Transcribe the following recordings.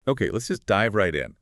Okay, let's just dive right in.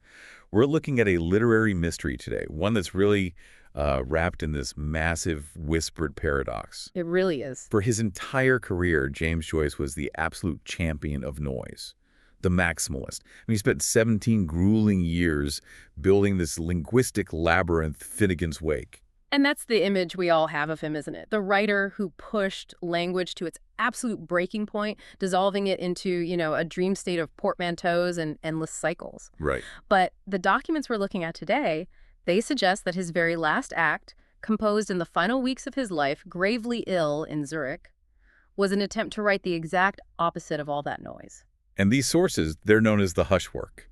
We're looking at a literary mystery today, one that's really wrapped in this massive whispered paradox. It really is. For his entire career, James Joyce was the absolute champion of noise, the maximalist. I mean, he spent 17 grueling years building this linguistic labyrinth, Finnegans Wake. And that's the image we all have of him, isn't it? The writer who pushed language to its absolute breaking point, dissolving it into, a dream state of portmanteaus and endless cycles. Right. But the documents we're looking at today, they suggest that his very last act, composed in the final weeks of his life, gravely ill in Zurich, was an attempt to write the exact opposite of all that noise. And these sources, they're known as the Hushwork.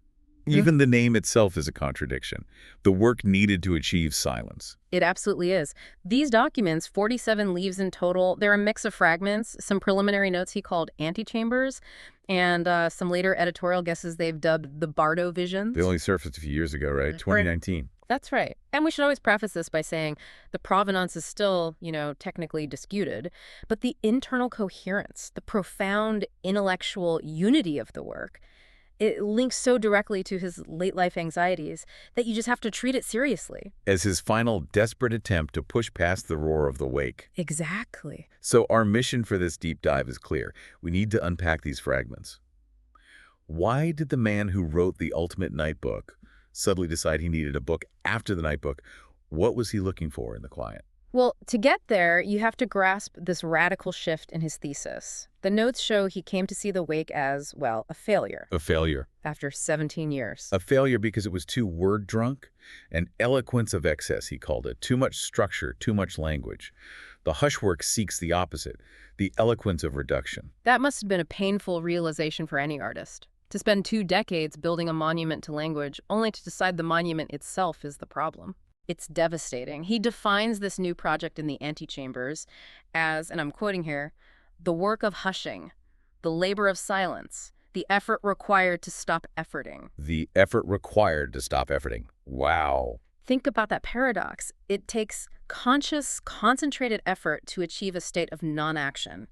Even the name itself is a contradiction. The work needed to achieve silence. It absolutely is. These documents, 47 leaves in total, they're a mix of fragments, some preliminary notes he called Antechambers, and some later editorial guesses they've dubbed the Bardo visions. They only surfaced a few years ago, right? 2019. That's right. And we should always preface this by saying the provenance is still, technically disputed, but the internal coherence, the profound intellectual unity of the work, it links so directly to his late-life anxieties that you just have to treat it seriously. As his final desperate attempt to push past the roar of the wake. Exactly. So our mission for this deep dive is clear. We need to unpack these fragments. Why did the man who wrote the ultimate night book suddenly decide he needed a book after the night book? What was he looking for in the client? Well, to get there, you have to grasp this radical shift in his thesis. The notes show he came to see the wake as, a failure. A failure. After 17 years. A failure because it was too word-drunk. An eloquence of excess, he called it. Too much structure, too much language. The Hushwork seeks the opposite, the eloquence of reduction. That must have been a painful realization for any artist. To spend 2 decades building a monument to language, only to decide the monument itself is the problem. It's devastating. He defines this new project in the Antechambers as, and I'm quoting here, the work of hushing, the labor of silence, the effort required to stop efforting. The effort required to stop efforting. Wow. Think about that paradox. It takes conscious, concentrated effort to achieve a state of non-action.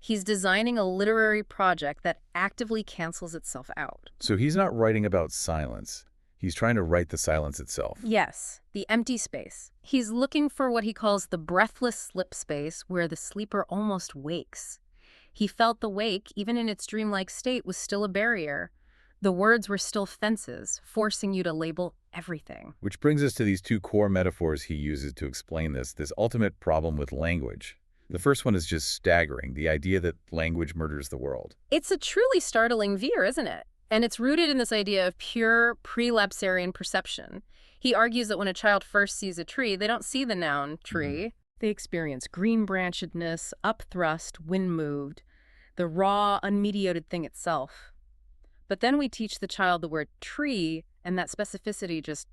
He's designing a literary project that actively cancels itself out. So he's not writing about silence. He's trying to write the silence itself. Yes, the empty space. He's looking for what he calls the breathless slip space where the sleeper almost wakes. He felt the wake, even in its dreamlike state, was still a barrier. The words were still fences, forcing you to label everything. Which brings us to these 2 core metaphors he uses to explain this ultimate problem with language. The first one is just staggering, the idea that language murders the world. It's a truly startling view, isn't it? And it's rooted in this idea of pure prelapsarian perception. He argues that when a child first sees a tree, they don't see the noun tree. They experience green-branchedness, upthrust, wind-moved, the raw, unmediated thing itself. But then we teach the child the word tree, and that specificity just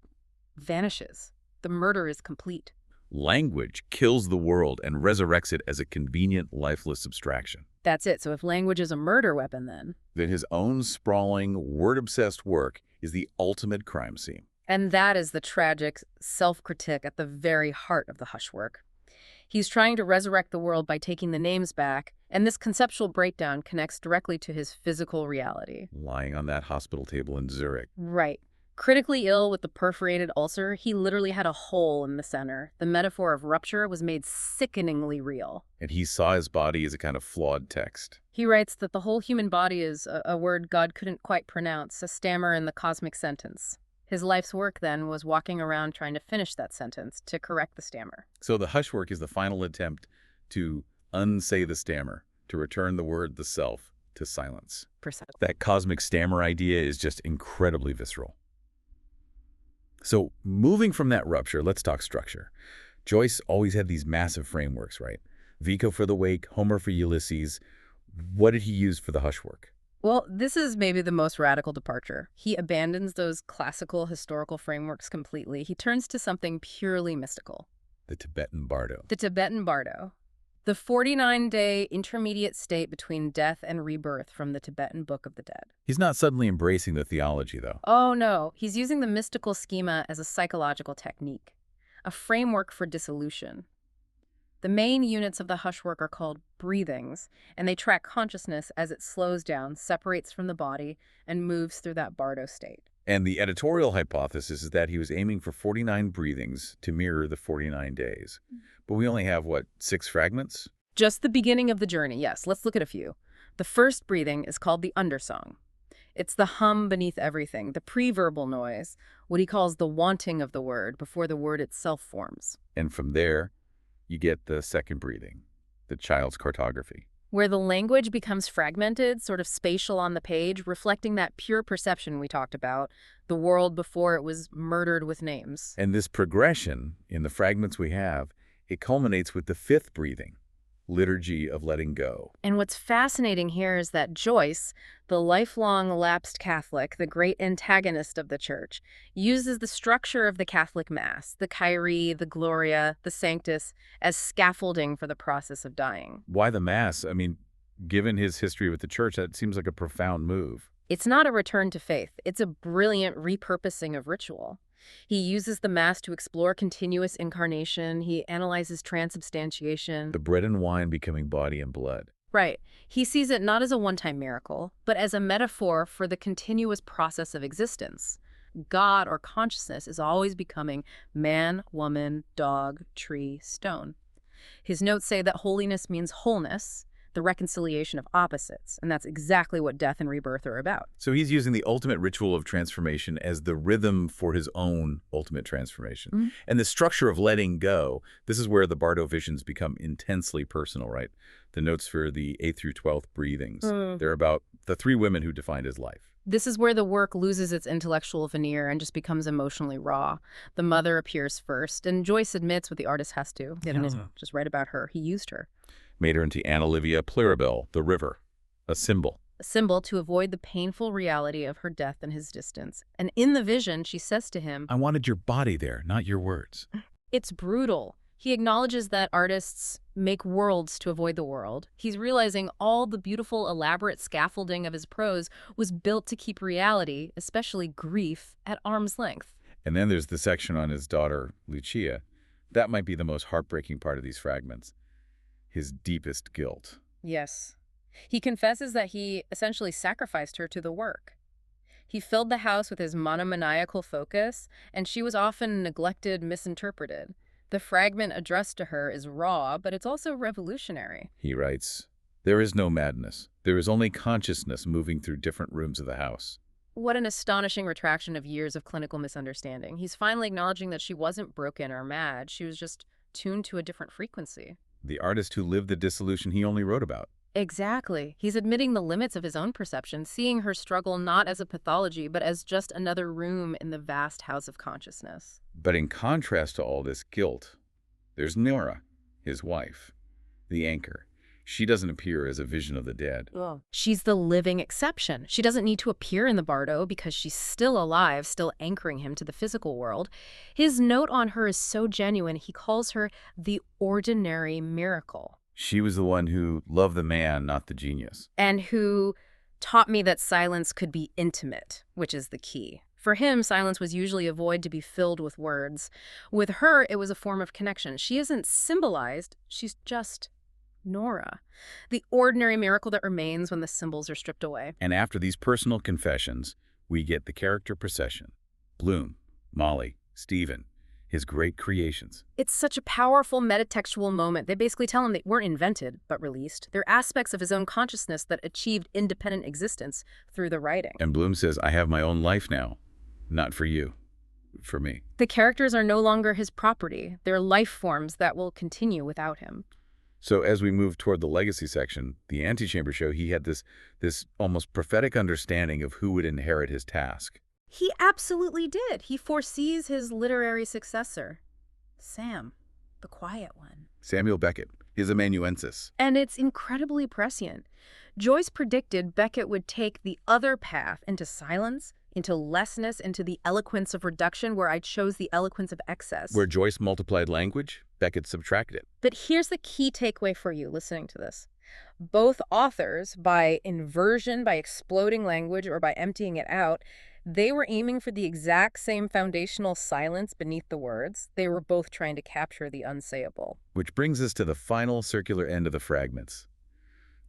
vanishes. The murder is complete. Language kills the world and resurrects it as a convenient, lifeless abstraction. That's it. So if language is a murder weapon, then His own sprawling, word-obsessed work is the ultimate crime scene. And that is the tragic self-critique at the very heart of the Hushwork. He's trying to resurrect the world by taking the names back, and this conceptual breakdown connects directly to his physical reality. Lying on that hospital table in Zurich. Right. Critically ill with the perforated ulcer, he literally had a hole in the center. The metaphor of rupture was made sickeningly real. And he saw his body as a kind of flawed text. He writes that the whole human body is a word God couldn't quite pronounce, a stammer in the cosmic sentence. His life's work, then, was walking around trying to finish that sentence, to correct the stammer. So the Hushwork is the final attempt to unsay the stammer, to return the word, the self, to silence. Precisely. That cosmic stammer idea is just incredibly visceral. So moving from that rupture, let's talk structure. Joyce always had these massive frameworks, right? Vico for the Wake, Homer for Ulysses. What did he use for the Hushwork? Well, this is maybe the most radical departure. He abandons those classical historical frameworks completely. He turns to something purely mystical. The Tibetan Bardo. The Tibetan Bardo. The 49-day intermediate state between death and rebirth from the Tibetan Book of the Dead. He's not suddenly embracing the theology, though. Oh, no. He's using the mystical schema as a psychological technique, a framework for dissolution. The main units of the Hushwork are called breathings, and they track consciousness as it slows down, separates from the body, and moves through that Bardo state. And the editorial hypothesis is that he was aiming for 49 breathings to mirror the 49 days. But we only have, what, 6 fragments? Just the beginning of the journey, yes. Let's look at a few. The first breathing is called the undersong. It's the hum beneath everything, the pre-verbal noise, what he calls the wanting of the word before the word itself forms. And from there, you get the second breathing, the child's cartography. Where the language becomes fragmented, sort of spatial on the page, reflecting that pure perception we talked about, the world before it was murdered with names. And this progression in the fragments we have, it culminates with the fifth breathing, liturgy of letting go. And what's fascinating here is that Joyce, the lifelong lapsed Catholic, the great antagonist of the Church, uses the structure of the Catholic Mass, the Kyrie, the Gloria, the Sanctus, as scaffolding for the process of dying. Why the Mass? I mean, given his history with the Church, that seems like a profound move. It's not a return to faith. It's a brilliant repurposing of ritual. He uses the Mass to explore continuous incarnation. He analyzes transubstantiation. The bread and wine becoming body and blood. Right. He sees it not as a one-time miracle, but as a metaphor for the continuous process of existence. God or consciousness is always becoming man, woman, dog, tree, stone. His notes say that holiness means wholeness, the reconciliation of opposites, and that's exactly what death and rebirth are about. So he's using the ultimate ritual of transformation as the rhythm for his own ultimate transformation. Mm-hmm. And the structure of letting go, this is where the Bardo visions become intensely personal, right? The notes for the 8th through 12th breathings, they're about the 3 women who defined his life. This is where the work loses its intellectual veneer and just becomes emotionally raw. The mother appears first, and Joyce admits what the artist has to. He didn't just write about her, he used her. Made her into Anna Livia Pluribel, the river, a symbol. A symbol to avoid the painful reality of her death and his distance. And in the vision, she says to him, I wanted your body there, not your words. It's brutal. He acknowledges that artists make worlds to avoid the world. He's realizing all the beautiful, elaborate scaffolding of his prose was built to keep reality, especially grief, at arm's length. And then there's the section on his daughter, Lucia. That might be the most heartbreaking part of these fragments. His deepest guilt. Yes. He confesses that he essentially sacrificed her to the work. He filled the house with his monomaniacal focus, and she was often neglected, misinterpreted. The fragment addressed to her is raw, but it's also revolutionary. He writes, there is no madness. There is only consciousness moving through different rooms of the house. What an astonishing retraction of years of clinical misunderstanding. He's finally acknowledging that she wasn't broken or mad. She was just tuned to a different frequency. The artist who lived the dissolution he only wrote about. Exactly. He's admitting the limits of his own perception, seeing her struggle not as a pathology, but as just another room in the vast house of consciousness. But in contrast to all this guilt, there's Nora, his wife, the anchor. She doesn't appear as a vision of the dead. She's the living exception. She doesn't need to appear in the Bardo because she's still alive, still anchoring him to the physical world. His note on her is so genuine, he calls her the ordinary miracle. She was the one who loved the man, not the genius. And who taught me that silence could be intimate, which is the key. For him, silence was usually a void to be filled with words. With her, it was a form of connection. She isn't symbolized, she's just Nora, the ordinary miracle that remains when the symbols are stripped away. And after these personal confessions, we get the character procession. Bloom, Molly, Stephen, his great creations. It's such a powerful metatextual moment. They basically tell him they weren't invented, but released. They're aspects of his own consciousness that achieved independent existence through the writing. And Bloom says, I have my own life now. Not for you, for me. The characters are no longer his property. They're life forms that will continue without him. So as we move toward the legacy section, the Antechambers show he had this almost prophetic understanding of who would inherit his task. He absolutely did. He foresees his literary successor, Sam, the quiet one. Samuel Beckett, his amanuensis. And it's incredibly prescient. Joyce predicted Beckett would take the other path into silence, into lessness, into the eloquence of reduction, where I chose the eloquence of excess. Where Joyce multiplied language, Beckett subtracted it. But here's the key takeaway for you listening to this. Both authors, by inversion, by exploding language, or by emptying it out, They were aiming for the exact same foundational silence beneath the words. They were both trying to capture the unsayable. Which brings us to the final circular end of the fragments.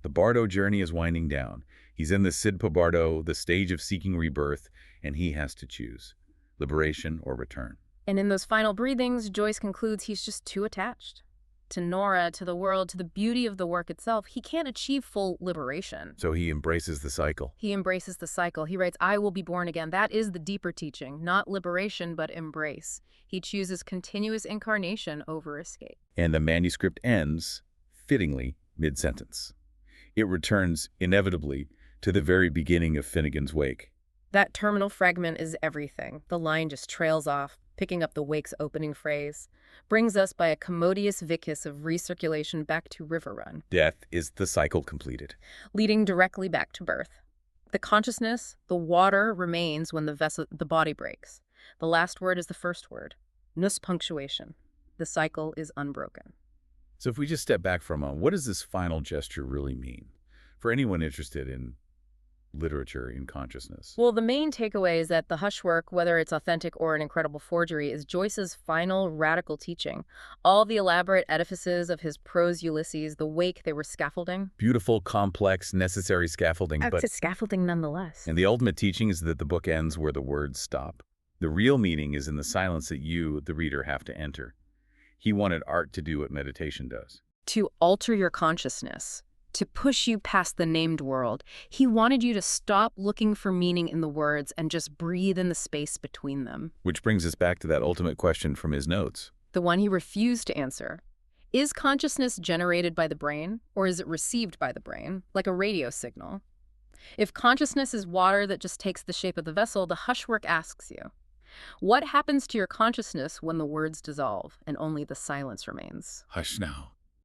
The Bardo journey is winding down. He's in the Tibetan Bardo, the stage of seeking rebirth, and he has to choose liberation or return. And in those final breathings, Joyce concludes he's just too attached. To Nora, to the world, to the beauty of the work itself, he can't achieve full liberation. So he embraces the cycle. He embraces the cycle. He writes, I will be born again. That is the deeper teaching, not liberation, but embrace. He chooses continuous incarnation over escape. And the manuscript ends, fittingly, mid-sentence. It returns, inevitably, to the very beginning of Finnegans Wake. That terminal fragment is everything. The line just trails off, picking up the Wake's opening phrase, brings us by a commodious vicus of recirculation back to River Run. Death is the cycle completed. Leading directly back to birth. The consciousness, the water, remains when the body breaks. The last word is the first word. Nus punctuation. The cycle is unbroken. So if we just step back for a moment, what does this final gesture really mean for anyone interested in literature in consciousness? Well, the main takeaway is that the Hushwork, whether it's authentic or an incredible forgery, is Joyce's final radical teaching. All the elaborate edifices of his prose Ulysses, the Wake they were scaffolding. Beautiful, complex, necessary scaffolding. But scaffolding nonetheless. And the ultimate teaching is that the book ends where the words stop. The real meaning is in the silence that you, the reader, have to enter. He wanted art to do what meditation does. To alter your consciousness. To push you past the named world. He wanted you to stop looking for meaning in the words and just breathe in the space between them. Which brings us back to that ultimate question from his notes. The one he refused to answer. Is consciousness generated by the brain, or is it received by the brain, like a radio signal? If consciousness is water that just takes the shape of the vessel, the Hushwork asks you, what happens to your consciousness when the words dissolve and only the silence remains? Hush now.